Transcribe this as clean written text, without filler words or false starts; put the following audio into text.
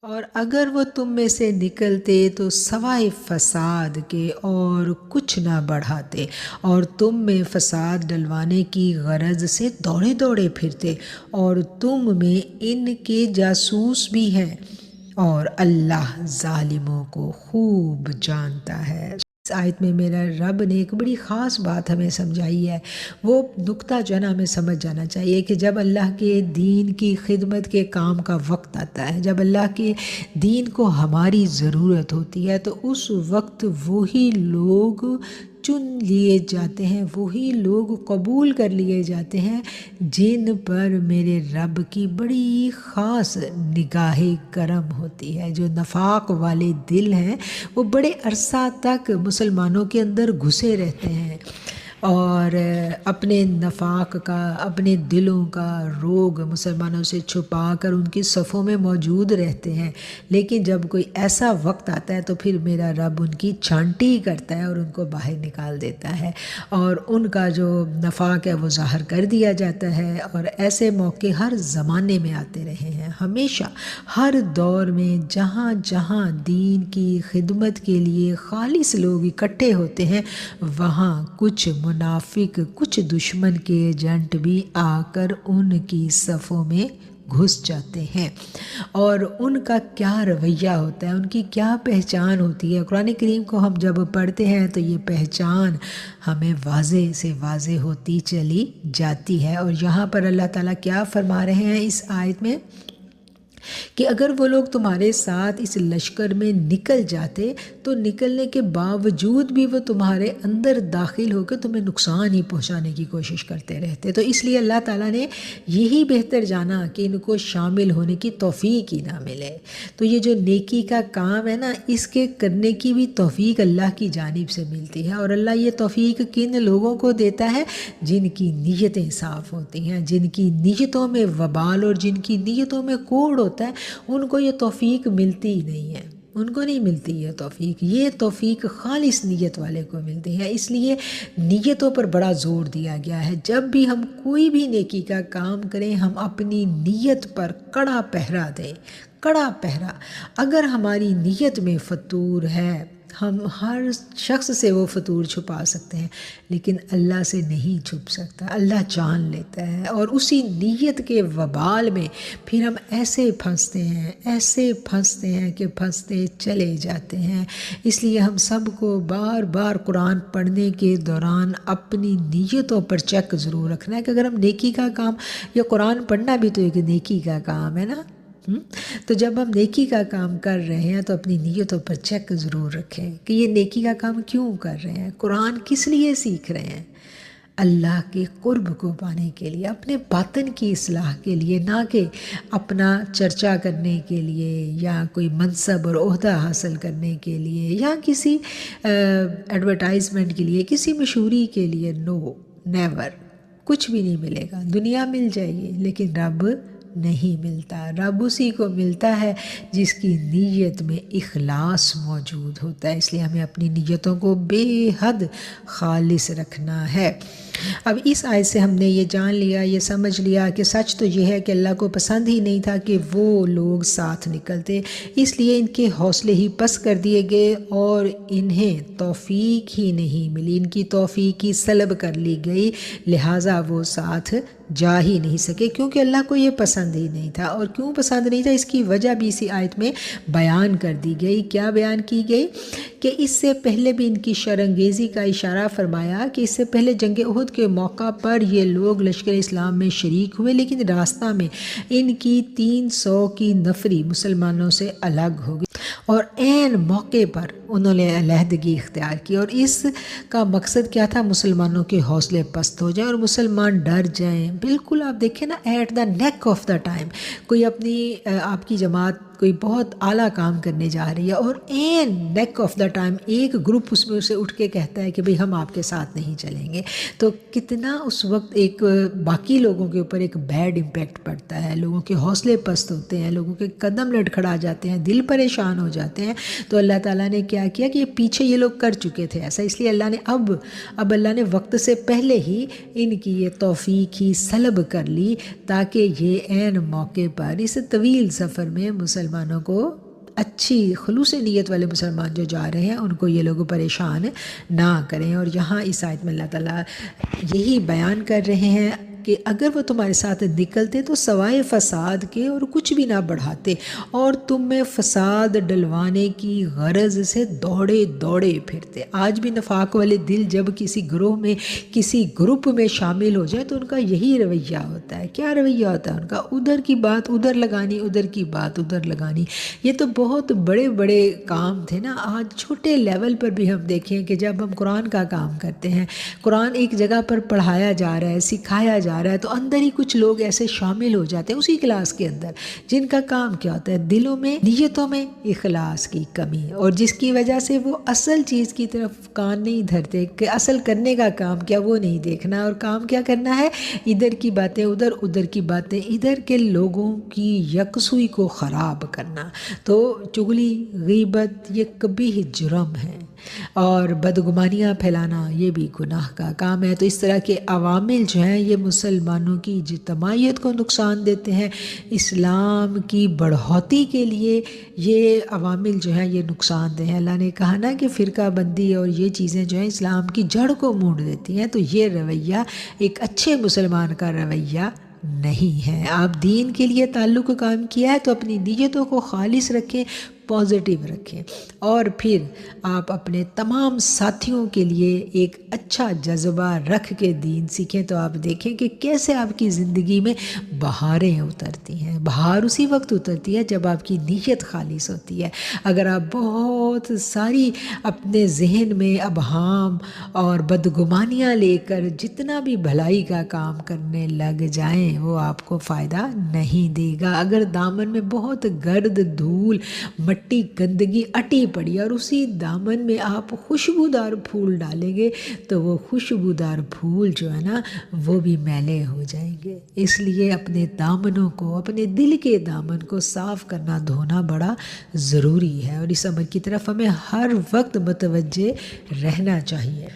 اور اگر وہ تم میں سے نکلتے تو سوائے فساد کے اور کچھ نہ بڑھاتے، اور تم میں فساد ڈلوانے کی غرض سے دوڑے دوڑے پھرتے، اور تم میں ان کے جاسوس بھی ہیں، اور اللہ ظالموں کو خوب جانتا ہے۔ اس آیت میں میرا رب نے ایک بڑی خاص بات ہمیں سمجھائی ہے۔ وہ نقطہ جو ہے نا ہمیں سمجھ جانا چاہیے کہ جب اللہ کے دین کی خدمت کے کام کا وقت آتا ہے، جب اللہ کے دین کو ہماری ضرورت ہوتی ہے، تو اس وقت وہی لوگ چن لیے جاتے ہیں، وہی لوگ قبول کر لیے جاتے ہیں جن پر میرے رب کی بڑی خاص نگاہ کرم ہوتی ہے۔ جو نفاق والے دل ہیں وہ بڑے عرصہ تک مسلمانوں کے اندر گھسے رہتے ہیں اور اپنے نفاق کا، اپنے دلوں کا روگ مسلمانوں سے چھپا کر ان کی صفوں میں موجود رہتے ہیں، لیکن جب کوئی ایسا وقت آتا ہے تو پھر میرا رب ان کی چھانٹی کرتا ہے اور ان کو باہر نکال دیتا ہے، اور ان کا جو نفاق ہے وہ ظاہر کر دیا جاتا ہے۔ اور ایسے موقع ہر زمانے میں آتے رہے ہیں، ہمیشہ ہر دور میں جہاں جہاں دین کی خدمت کے لیے خالص لوگ اکٹھے ہوتے ہیں، وہاں کچھ منافق، کچھ دشمن کے ایجنٹ بھی آ کر ان کی صفوں میں گھس جاتے ہیں۔ اور ان کا کیا رویہ ہوتا ہے، ان کی کیا پہچان ہوتی ہے، قرآن کریم کو ہم جب پڑھتے ہیں تو یہ پہچان ہمیں واضح سے واضح ہوتی چلی جاتی ہے۔ اور یہاں پر اللہ تعالیٰ کیا فرما رہے ہیں اس آیت میں کہ اگر وہ لوگ تمہارے ساتھ اس لشکر میں نکل جاتے تو نکلنے کے باوجود بھی وہ تمہارے اندر داخل ہو کے تمہیں نقصان ہی پہنچانے کی کوشش کرتے رہتے، تو اس لیے اللہ تعالیٰ نے یہی بہتر جانا کہ ان کو شامل ہونے کی توفیق ہی نہ ملے۔ تو یہ جو نیکی کا کام ہے نا، اس کے کرنے کی بھی توفیق اللہ کی جانب سے ملتی ہے، اور اللہ یہ توفیق کن لوگوں کو دیتا ہے؟ جن کی نیتیں صاف ہوتی ہیں، جن کی نیتوں میں وبال اور جن کی نیتوں میں کوڑ ہوتا ہے، ان کو یہ توفیق ملتی ہی نہیں ہے، ان کو نہیں ملتی یہ توفیق۔ یہ توفیق خالص نیت والے کو ملتی ہے، اس لیے نیتوں پر بڑا زور دیا گیا ہے۔ جب بھی ہم کوئی بھی نیکی کا کام کریں، ہم اپنی نیت پر کڑا پہرا دیں، کڑا پہرا۔ اگر ہماری نیت میں فطور ہے، ہم ہر شخص سے وہ فطور چھپا سکتے ہیں، لیکن اللہ سے نہیں چھپ سکتا، اللہ جان لیتا ہے، اور اسی نیت کے وبال میں پھر ہم ایسے پھنستے ہیں، ایسے پھنستے ہیں کہ پھنستے چلے جاتے ہیں۔ اس لیے ہم سب کو بار بار قرآن پڑھنے کے دوران اپنی نیتوں پر چیک ضرور رکھنا ہے کہ اگر ہم نیکی کا کام، یا قرآن پڑھنا بھی تو ایک نیکی کا کام ہے نا، تو جب ہم نیکی کا کام کر رہے ہیں تو اپنی نیتوں پر چیک ضرور رکھیں کہ یہ نیکی کا کام کیوں کر رہے ہیں، قرآن کس لیے سیکھ رہے ہیں؟ اللہ کے قرب کو پانے کے لیے، اپنے باطن کی اصلاح کے لیے، نہ کہ اپنا چرچا کرنے کے لیے یا کوئی منصب اور عہدہ حاصل کرنے کے لیے یا کسی ایڈورٹائزمنٹ کے لیے، کسی مشہوری کے لیے۔ نو، نیور، کچھ بھی نہیں ملے گا۔ دنیا مل جائے گی لیکن رب نہیں ملتا۔ رب اسی کو ملتا ہے جس کی نیت میں اخلاص موجود ہوتا ہے، اس لیے ہمیں اپنی نیتوں کو بے حد خالص رکھنا ہے۔ اب اس آیت سے ہم نے یہ جان لیا، یہ سمجھ لیا کہ سچ تو یہ ہے کہ اللہ کو پسند ہی نہیں تھا کہ وہ لوگ ساتھ نکلتے، اس لیے ان کے حوصلے ہی پست کر دیے گئے اور انہیں توفیق ہی نہیں ملی، ان کی توفیق ہی سلب کر لی گئی، لہٰذا وہ ساتھ جا ہی نہیں سکے، کیونکہ اللہ کو یہ پسند ہی نہیں تھا۔ اور کیوں پسند نہیں تھا، اس کی وجہ بھی اسی آیت میں بیان کر دی گئی۔ کیا بیان کی گئی؟ کہ اس سے پہلے بھی ان کی شرانگیزی کا اشارہ فرمایا کہ اس سے پہلے جنگ احد کے موقع پر یہ لوگ لشکر اسلام میں شریک ہوئے، لیکن راستہ میں ان کی 300 کی نفری مسلمانوں سے الگ ہو گئی، اور عین موقع پر انہوں نے علیحدگی اختیار کی، اور اس کا مقصد کیا تھا؟ مسلمانوں کے حوصلے پست ہو جائیں اور مسلمان ڈر جائیں۔ بالکل آپ دیکھیں نا، at the nick of the time کوئی اپنی آپ کی جماعت کوئی بہت اعلیٰ کام کرنے جا رہی ہے، اور in nick of the time ایک گروپ اس میں اسے اٹھ کے کہتا ہے کہ بھئی ہم آپ کے ساتھ نہیں چلیں گے، تو کتنا اس وقت ایک باقی لوگوں کے اوپر ایک بیڈ امپیکٹ پڑتا ہے، لوگوں کے حوصلے پست ہوتے ہیں، لوگوں کے قدم لڑکھڑا جاتے ہیں، دل پریشان قربان ہو جاتے ہیں۔ تو اللہ تعالیٰ نے کیا کیا کہ یہ پیچھے یہ لوگ کر چکے تھے ایسا، اس لیے اللہ نے اب اللہ نے وقت سے پہلے ہی ان کی یہ توفیق ہی سلب کر لی، تاکہ یہ عین موقع پر اس طویل سفر میں مسلمانوں کو اچھی خلوص نیت والے مسلمان جو جا رہے ہیں ان کو یہ لوگ پریشان نہ کریں۔ اور یہاں اس آیت میں اللہ تعالیٰ یہی بیان کر رہے ہیں کہ اگر وہ تمہارے ساتھ نکلتے تو سوائے فساد کے اور کچھ بھی نہ بڑھاتے، اور تم میں فساد ڈلوانے کی غرض سے دوڑے دوڑے پھرتے۔ آج بھی نفاق والے دل جب کسی گروہ میں کسی گروپ میں شامل ہو جائے تو ان کا یہی رویہ ہوتا ہے۔ کیا رویہ ہوتا ہے ان کا؟ ادھر کی بات ادھر لگانی، ادھر کی بات ادھر لگانی۔ یہ تو بہت بڑے بڑے کام تھے نا، آج چھوٹے لیول پر بھی ہم دیکھیں کہ جب ہم قرآن کا کام کرتے ہیں، قرآن ایک جگہ پر پڑھایا جا رہا ہے، سکھایا جا رہا ہے، تو اندر ہی کچھ لوگ ایسے شامل ہو جاتے ہیں اسی کلاس کے اندر جن کا کام کیا ہوتا ہے؟ دلوں میں نیتوں میں اخلاص کی کمی، اور جس کی وجہ سے وہ اصل چیز کی طرف کان نہیں دھرتے کہ اصل کرنے کا کام کیا وہ نہیں دیکھنا، اور کام کیا کرنا ہے؟ ادھر کی باتیں ادھر، ادھر کی باتیں ادھر کے لوگوں کی یکسوئی کو خراب کرنا۔ تو چغلی، غیبت یہ کبھی ہی جرم ہے، اور بدگمانیاں پھیلانا یہ بھی گناہ کا کام ہے۔ تو اس طرح کے عوامل جو ہیں یہ مسلمانوں کی اجتماعیت کو نقصان دیتے ہیں، اسلام کی بڑھوتی کے لیے یہ عوامل جو ہیں یہ نقصان دہ ہیں۔ اللہ نے کہا نا کہ فرقہ بندی اور یہ چیزیں جو ہیں اسلام کی جڑ کو مونڈ دیتی ہیں، تو یہ رویہ ایک اچھے مسلمان کا رویہ نہیں ہے۔ آپ دین کے لیے تعلق قائم کیا ہے تو اپنی نیتوں کو خالص رکھیں، پازیٹیو رکھیں، اور پھر آپ اپنے تمام ساتھیوں کے لیے ایک اچھا جذبہ رکھ کے دین سیکھیں، تو آپ دیکھیں کہ کیسے آپ کی زندگی میں بہاریں اترتی ہیں۔ بہار اسی وقت اترتی ہے جب آپ کی نیت خالص ہوتی ہے۔ اگر آپ بہت ساری اپنے ذہن میں ابہام اور بدگمانیاں لے کر جتنا بھی بھلائی کا کام کرنے لگ جائیں وہ آپ کو فائدہ نہیں دے گا۔ اگر دامن میں بہت گرد، دھول، مٹی، گندگی اٹی پڑی اور اسی دامن میں آپ خوشبودار پھول ڈالیں گے تو وہ خوشبودار پھول جو ہے نا وہ بھی میلے ہو جائیں گے۔ اس لیے اپنے دامنوں کو، اپنے دل کے دامن کو صاف کرنا، دھونا بڑا ضروری ہے، اور اس امر کی طرف ہمیں ہر وقت متوجہ رہنا چاہیے۔